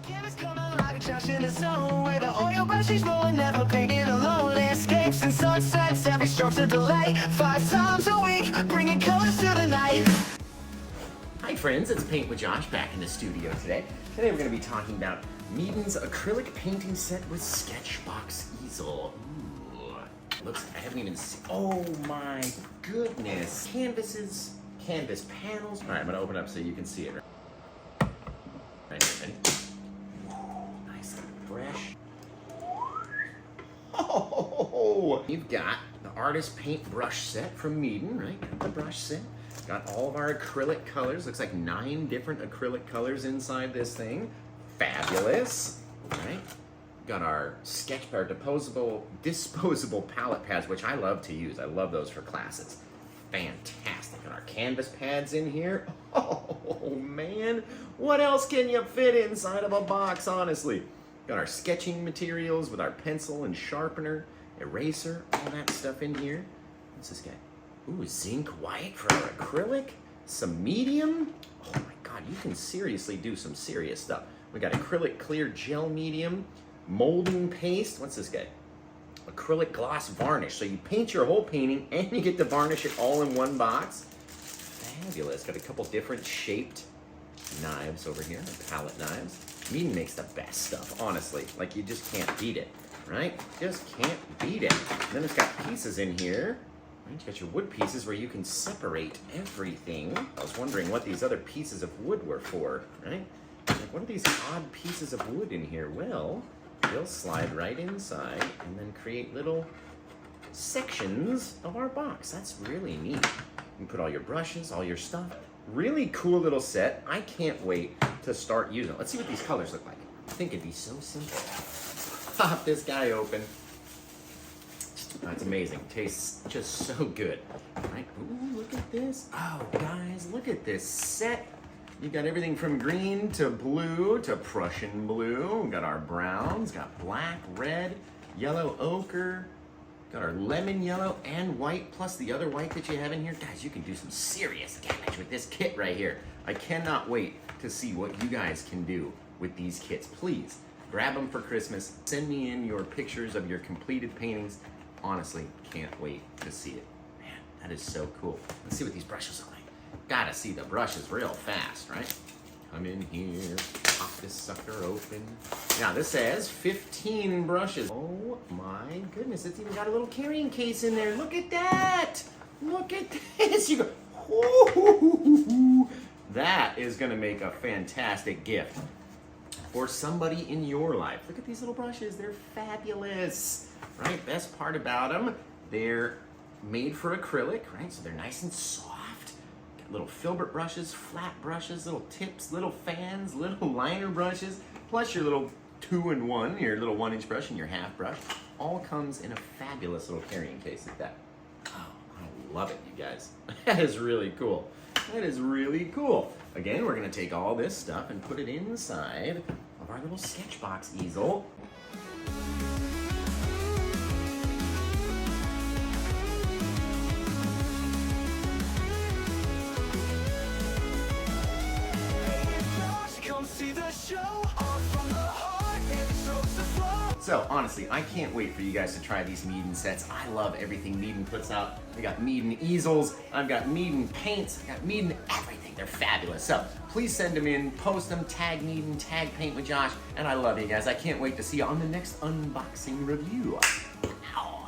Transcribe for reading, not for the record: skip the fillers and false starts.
Josh in the zone where the oil brushes rolling, never painting alone. Landscapes and sunsets, every stroke's a delight. 5 times a week, bringing colors to the night. Hi friends, it's Paint with Josh back in the studio today. Today we're going to be talking about Meeden's Acrylic Painting Set with Sketchbox Easel. Ooh, looks, I haven't even seen, oh my goodness. Canvases, canvas panels. All right, I'm going to open up so you can see it. Right here, ready? Fresh. Oh, you've got the artist paintbrush set from Meeden, right? Got the brush set. Got all of our acrylic colors. Looks like 9 different acrylic colors inside this thing. Fabulous, right? Got our disposable palette pads, which I love to use. I love those for classes. Fantastic. Got our canvas pads in here. Oh man, what else can you fit inside of a box, honestly? Got our sketching materials with our pencil and sharpener, eraser, all that stuff in here. What's this guy? Ooh, zinc white for our acrylic. Some medium. Oh my God, you can seriously do some serious stuff. We got acrylic clear gel medium, molding paste. What's this guy? Acrylic gloss varnish. So you paint your whole painting and you get to varnish it all in one box. Fabulous. Got a couple different shaped knives over here, palette knives. Meeden makes the best stuff, honestly. Like, you just can't beat it, right? Just can't beat it. And then it's got pieces in here. Right? You got your wood pieces where you can separate everything. I was wondering what these other pieces of wood were for, right? Like, what are these odd pieces of wood in here? Well, they'll slide right inside and then create little sections of our box. That's really neat. You can put all your brushes, all your stuff. Really cool little set. I can't wait to start using it. Let's see what these colors look like. I think it'd be so simple. Pop this guy open. Oh, it's amazing. Tastes just so good. All right. Ooh, look at this. Oh, guys, look at this set. You got everything from green to blue to Prussian blue. We got our browns, got black, red, yellow ochre. Got our lemon yellow and white, plus the other white that you have in here. Guys, you can do some serious damage with this kit right here. I cannot wait to see what you guys can do with these kits. Please, grab them for Christmas. Send me in your pictures of your completed paintings. Honestly, can't wait to see it. Man, that is so cool. Let's see what these brushes look like. Gotta see the brushes real fast, right? Come in here, pop this sucker open. Now this says 15 brushes. Oh my goodness, it's even got a little carrying case in there. Look at that! Look at this! You go, ooh, that is gonna make a fantastic gift for somebody in your life. Look at these little brushes, they're fabulous, right? Best part about them, they're made for acrylic, right? So they're nice and soft. Little filbert brushes, flat brushes, little tips, little fans, little liner brushes, plus your little 2-in-1, your little 1-inch brush and your half brush. All comes in a fabulous little carrying case like that. Oh, I love it, you guys. That is really cool. That is really cool. Again, we're gonna take all this stuff and put it inside of our little Sketchbox easel. So honestly, I can't wait for you guys to try these Meeden sets. I love everything Meeden puts out. We got Meeden easels, I've got Meeden paints, I've got Meeden everything. They're fabulous. So please send them in, post them, tag Meeden, tag Paint with Josh, and I love you guys. I can't wait to see you on the next unboxing review. Ow.